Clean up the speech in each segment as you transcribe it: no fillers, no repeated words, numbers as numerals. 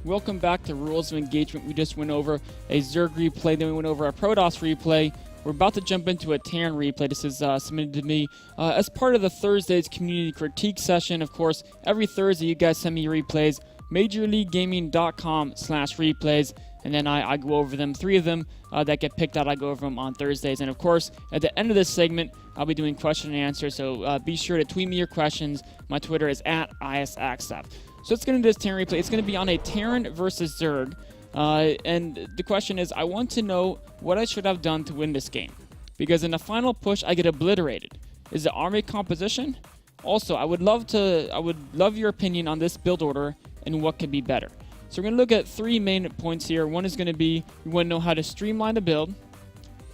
Welcome back to Rules of Engagement. We just went over a Zerg replay, then we went over a Protoss replay. We're about to jump into a Terran replay. This is submitted to me as part of the Thursday's community critique session. Of course, every Thursday you guys send me your replays, majorleaguegaming.com/replays, and then I go over them. 3 of them that get picked out, I go over them on Thursdays. And of course, at the end of this segment, I'll be doing question and answer, so be sure to tweet me your questions. My Twitter is @ISAxstep. So let's get into this Terran replay. It's going to be on a Terran versus Zerg. And the question is, I want to know what I should have done to win this game. Because in the final push, I get obliterated. Is it army composition? Also, I would love your opinion on this build order and what could be better. So we're going to look at 3 main points here. One is going to be, we want to know how to streamline the build.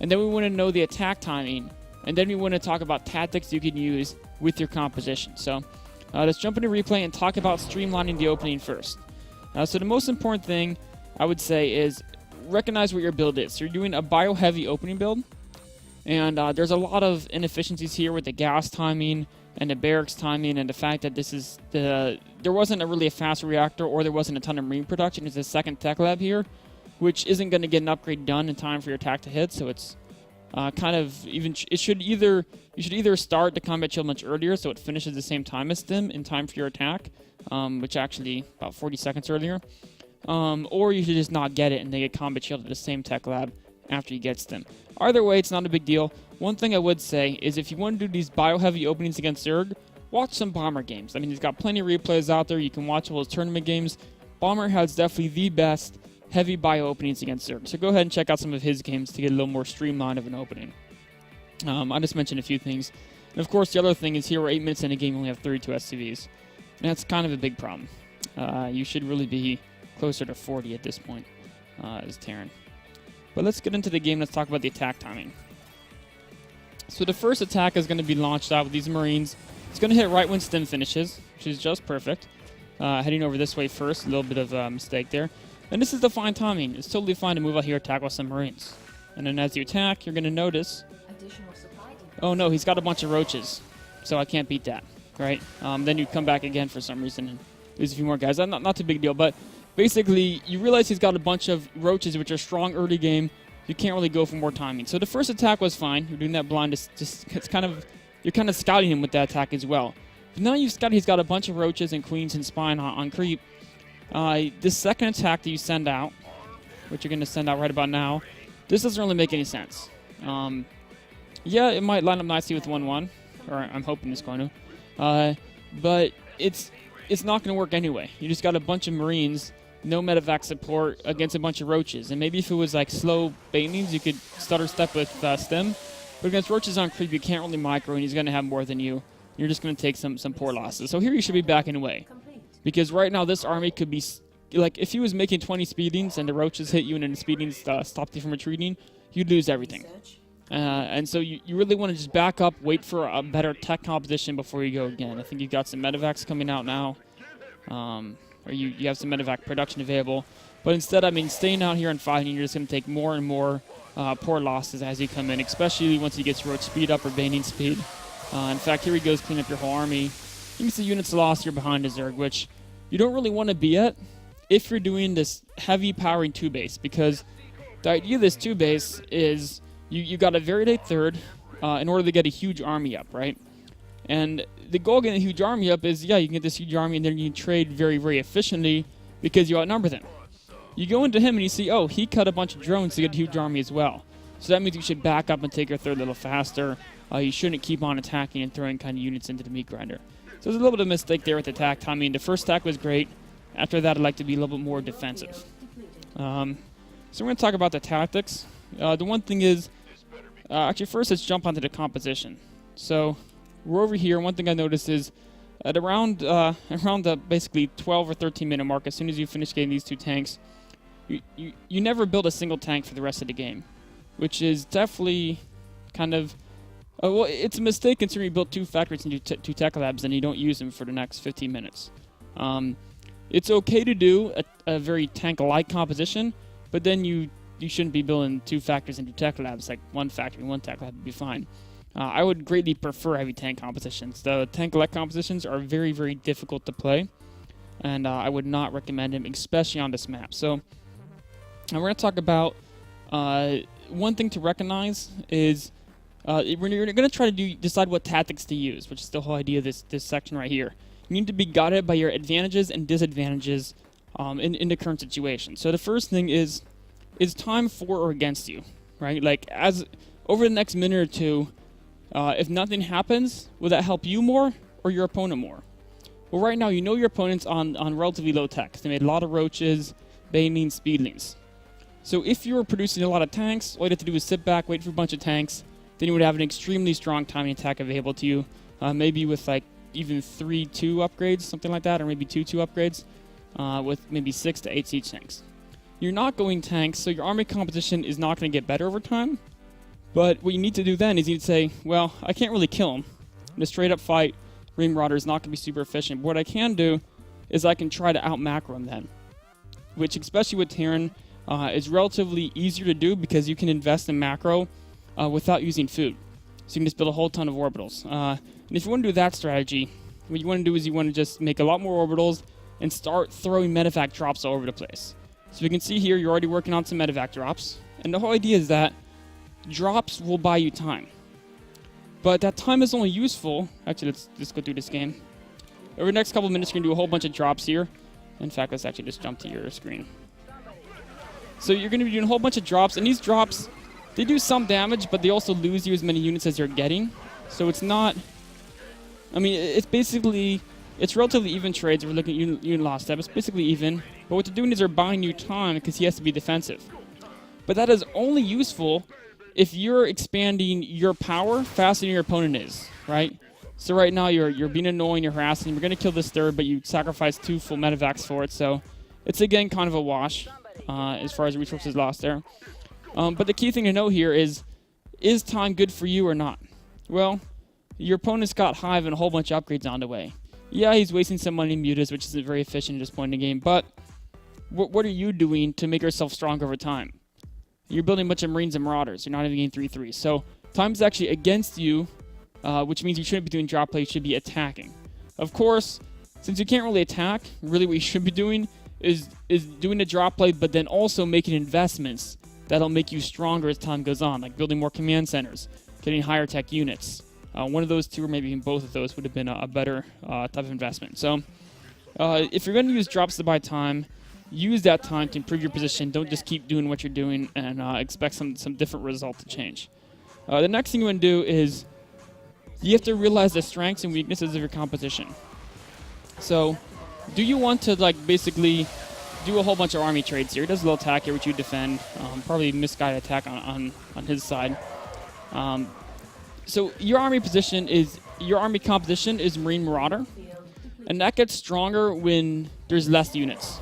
And then we want to know the attack timing. And then we want to talk about tactics you can use with your composition. So let's jump into replay and talk about streamlining the opening first. So the most important thing I would say is recognize what your build is. So you're doing a bio-heavy opening build, and there's a lot of inefficiencies here with the gas timing and the barracks timing, and the fact that there wasn't really a fast reactor, or there wasn't a ton of marine production. It's a second tech lab here, which isn't going to get an upgrade done in time for your attack to hit. So it's you should either start the combat shield much earlier so it finishes the same time as them in time for your attack, which actually about 40 seconds earlier, or you should just not get it and they get combat shield at the same tech lab after you gets them. Either way, it's not a big deal. One thing I would say is if you want to do these bio-heavy openings against Zerg, watch some Bomber games. I mean, he's got plenty of replays out there. You can watch all his tournament games. Bomber has definitely the best heavy bio openings against Zerg. So go ahead and check out some of his games to get a little more streamlined of an opening. I just mentioned a few things. And of course, the other thing is here we're 8 minutes in a game, we only have 32 SCVs. And that's kind of a big problem. You should really be closer to 40 at this point as Terran. But let's get into the game. Let's talk about the attack timing. So the first attack is going to be launched out with these Marines. It's going to hit right when Stim finishes, which is just perfect. Heading over this way first, a little bit of a mistake there. And this is the fine timing. It's totally fine to move out here, attack with some Marines. And then as you attack, you're going to notice, oh no, he's got a bunch of roaches, so I can't beat that, right? Then you come back again for some reason and lose a few more guys. Not too big deal, but basically you realize he's got a bunch of roaches which are strong early game. You can't really go for more timing. So the first attack was fine. You're doing that blind. You're kind of scouting him with that attack as well. But now he's got a bunch of roaches and queens and spine on creep. This second attack that you send out, which you're going to send out right about now, this doesn't really make any sense. Yeah, it might line up nicely with 1-1, or I'm hoping it's going to. But it's not going to work anyway. You just got a bunch of Marines, no medevac support against a bunch of roaches. And maybe if it was like slow banelings, you could stutter step with Stim. But against roaches on creep, you can't really micro, and he's going to have more than you. You're just going to take some poor losses. So here you should be backing away. Because right now this army could be, like, if he was making 20 speedings and the roaches hit you and then the speedings stopped you from retreating, you'd lose everything. And so you really want to just back up, wait for a better tech composition before you go again. I think you've got some medevacs coming out now, or you have some medevac production available. But instead, I mean, staying out here and fighting, you're just going to take more and more poor losses as you come in, especially once he gets roach speed up or baning speed. In fact, here he goes, clean up your whole army. You can see units lost, you're behind a Zerg, which you don't really want to be at if you're doing this heavy powering 2-base, because the idea of this 2-base is you got a very late third in order to get a huge army up, right? And the goal of getting a huge army up is, yeah, you can get this huge army and then you can trade very, very efficiently because you outnumber them. You go into him and you see, oh, he cut a bunch of drones to get a huge army as well. So that means you should back up and take your third a little faster. You shouldn't keep on attacking and throwing kind of units into the meat grinder. So there's a little bit of mistake there with the attack timing. The first attack was great. After that, I'd like to be a little bit more defensive. So we're going to talk about the tactics. The one thing is, actually first let's jump onto the composition. So we're over here. One thing I noticed is at around the basically 12 or 13 minute mark, as soon as you finish getting these 2 tanks, you never build a single tank for the rest of the game, which is definitely kind of, well, it's a mistake considering you built 2 factories and 2 tech labs and you don't use them for the next 15 minutes. It's okay to do a very tank-like composition, but then you shouldn't be building 2 factories and 2 tech labs. Like 1 factory and 1 tech lab would be fine. I would greatly prefer heavy tank compositions. The tank-like compositions are very, very difficult to play. and I would not recommend him, especially on this map. So, we're going to talk about one thing to recognize is when you're going to try to decide what tactics to use, which is the whole idea of this section right here. You need to be guided by your advantages and disadvantages in the current situation. So the first thing is time for or against you, right? Like, as over the next minute or two, if nothing happens, will that help you more or your opponent more? Well, right now, you know your opponent's on relatively low tech. They made a lot of roaches, banelings, speedlings. So if you were producing a lot of tanks, all you have to do is sit back, wait for a bunch of tanks, then you would have an extremely strong timing attack available to you, maybe with like even 3-2 upgrades, something like that, or maybe 2-2 upgrades, with maybe 6 to 8 siege tanks. You're not going tanks, so your army composition is not going to get better over time. But what you need to do then is you need to say, well, I can't really kill him. In a straight up fight, Ring Marauder is not going to be super efficient. But what I can do is I can try to out macro him then, which, especially with Terran, is relatively easier to do because you can invest in macro without using food. So you can just build a whole ton of orbitals. And if you want to do that strategy, what you want to do is you want to just make a lot more orbitals and start throwing medevac drops all over the place. So you can see here, you're already working on some medevac drops. And the whole idea is that drops will buy you time. But that time is only useful. Actually, let's just go through this game. Over the next couple of minutes, you're going to do a whole bunch of drops here. In fact, let's actually just jump to your screen. So you're going to be doing a whole bunch of drops. And these drops, they do some damage, but they also lose you as many units as you're getting. So it's not... I mean, it's basically... It's relatively even trades. We're looking at unit loss step. It's basically even. But what they're doing is they're buying you time because he has to be defensive. But that is only useful if you're expanding your power faster than your opponent is, right? So right now you're being annoying, you're harassing. We're going to kill this third, but you sacrifice 2 full medevacs for it. So it's, again, kind of a wash as far as resources lost there. But the key thing to know here is time good for you or not? Well, your opponent's got Hive and a whole bunch of upgrades on the way. Yeah, he's wasting some money in mutas, which isn't very efficient at this point in the game, but what are you doing to make yourself strong over time? You're building a bunch of Marines and Marauders. You're not even getting 3-3. So time's actually against you, which means you shouldn't be doing drop play. You should be attacking. Of course, since you can't really attack, really what you should be doing is doing a drop play, but then also making investments that'll make you stronger as time goes on, like building more command centers, getting higher tech units. One of those two, or maybe even both of those, would have been a better type of investment. So if you're going to use drops to buy time, use that time to improve your position. Don't just keep doing what you're doing and expect some different result to change. The next thing you want to do is you have to realize the strengths and weaknesses of your composition. So do you want to basically do a whole bunch of army trades here? He does a little attack here, which you defend. Probably misguided attack on his side. So your army composition is Marine Marauder, and that gets stronger when there's less units.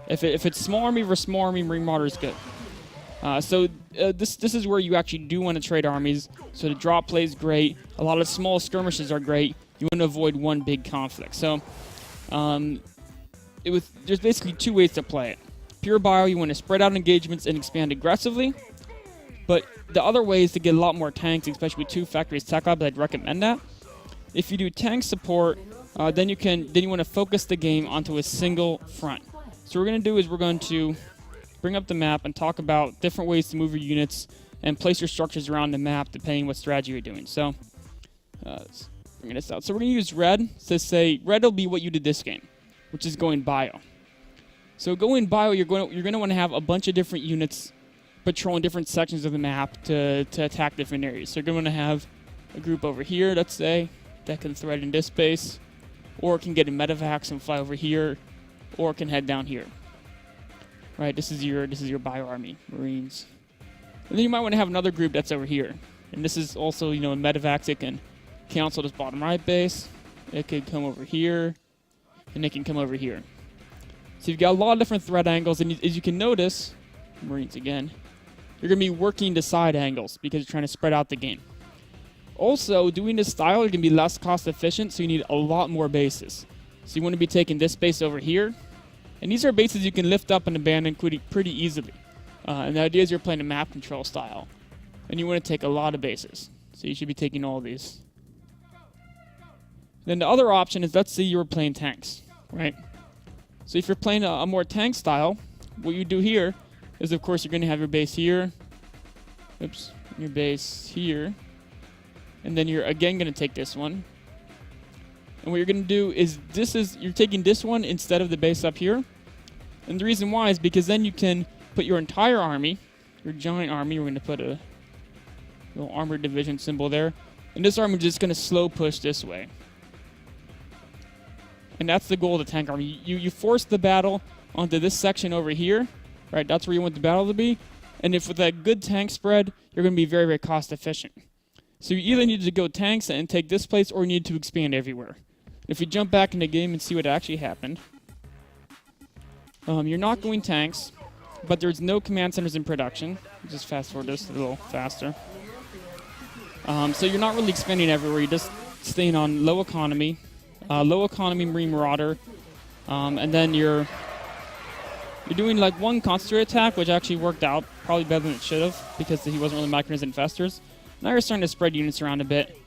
If it's small army versus small army, Marine Marauder is good. This is where you actually do want to trade armies. So the drop play is great. A lot of small skirmishes are great. You want to avoid one big conflict. So there's basically 2 ways to play it. Pure bio, you want to spread out engagements and expand aggressively. But the other way is to get a lot more tanks, especially with 2 factories tech lab. I'd recommend that. If you do tank support, then you want to focus the game onto a single front. So what we're going to do is we're going to bring up the map and talk about different ways to move your units and place your structures around the map depending on what strategy you're doing. So let's bring this out. So we're going to use red to say red will be what you did this game, which is going bio. So going bio, you're going to want to have a bunch of different units patrolling different sections of the map to attack different areas. So you're going to have a group over here, let's say, that can thread in this space, or can get in medevacs and fly over here, or can head down here. Right, this is your bio army, Marines. And then you might want to have another group that's over here. And this is also, in medevacs, it can cancel this bottom right base. It could come over here, and it can come over here. So you've got a lot of different threat angles, and as you can notice, Marines again, you're going to be working the side angles because you're trying to spread out the game. Also, doing this style, you're going to be less cost efficient, so you need a lot more bases. So you want to be taking this base over here, and these are bases you can lift up and abandon pretty easily. And the idea is you're playing a map control style, and you want to take a lot of bases. So you should be taking all of these. Then the other option is, let's say you were playing tanks, right? So if you're playing a more tank style, what you do here is, of course, you're going to have your base here. Oops, your base here. And then you're again going to take this one. And what you're going to do is you're taking this one instead of the base up here. And the reason why is because then you can put your entire army, your giant army, we're going to put a little armored division symbol there. And this army is just going to slow push this way. And that's the goal of the tank army. You force the battle onto this section over here, right? That's where you want the battle to be. And if with a good tank spread, you're going to be very, very cost efficient. So you either need to go tanks and take this place, or you need to expand everywhere. If you jump back in the game and see what actually happened, you're not going tanks, but there's no command centers in production. Just fast forward this a little faster. So you're not really expanding everywhere. You're just staying on low economy Marine Marauder, and then you're doing like one concentrated attack, which actually worked out probably better than it should have because he wasn't really microing his infestors. Now you're starting to spread units around a bit,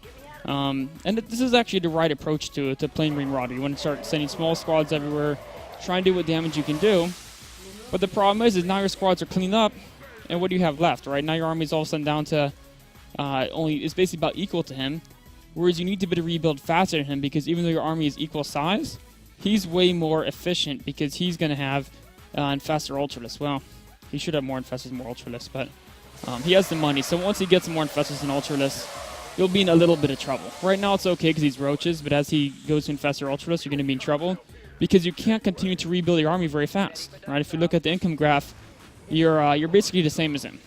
and this is actually the right approach to playing Marine Marauder. You want to start sending small squads everywhere, try and do what damage you can do. But the problem is now your squads are cleaned up, and what do you have left? Right now your army's all of a sudden down to it's basically about equal to him. Whereas you need to be able to rebuild faster than him, because even though your army is equal size, he's way more efficient because he's going to have Infestor Ultralisk. Well, he should have more Infestors and more Ultralisk, but he has the money. So once he gets more Infestors and Ultralisk, you'll be in a little bit of trouble. Right now it's okay because he's roaches, but as he goes to Infestor Ultralisk, you're going to be in trouble because you can't continue to rebuild your army very fast. Right? If you look at the income graph, you're basically the same as him.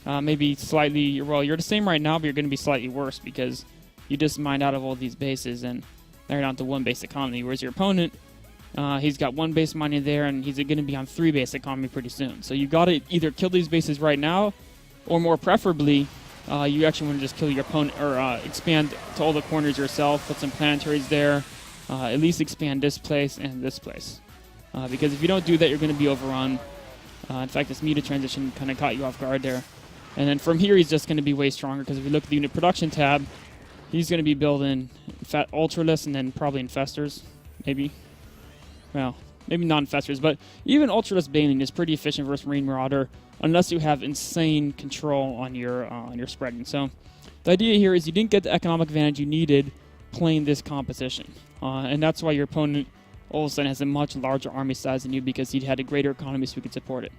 Maybe slightly, well, you're the same right now, but you're going to be slightly worse because you just mined out of all these bases, and they're down to one base economy. Whereas your opponent, he's got one base mining there, and he's going to be on 3 base economy pretty soon. So you got to either kill these bases right now, or more preferably, you actually want to just kill your opponent, or expand to all the corners yourself. Put some planetaries there. At least expand this place and this place, because if you don't do that, you're going to be overrun. In fact, this Muta transition kind of caught you off guard there. And then from here, he's just going to be way stronger, because if you look at the unit production tab, he's going to be building Ultralisk and then probably Infestors, maybe. Well, maybe not Infestors, but even Ultralisk Baneling is pretty efficient versus Marine Marauder, unless you have insane control on your spreading. So the idea here is you didn't get the economic advantage you needed playing this composition, and that's why your opponent all of a sudden has a much larger army size than you, because he had a greater economy so he could support it.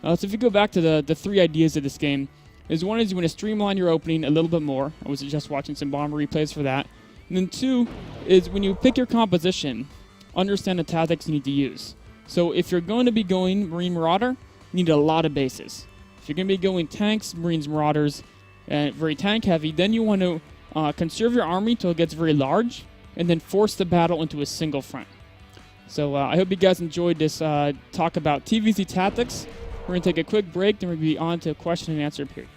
So if you go back to the 3 ideas of this game, is one is you want to streamline your opening a little bit more. I was just watching some bomber replays for that. And then 2 is when you pick your composition, understand the tactics you need to use. So if you're going to be going Marine Marauder, you need a lot of bases. If you're going to be going tanks, Marines, Marauders, and very tank heavy, then you want to conserve your army till it gets very large, and then force the battle into a single front. So I hope you guys enjoyed this talk about TVZ tactics. We're going to take a quick break, then we'll be on to question and answer period.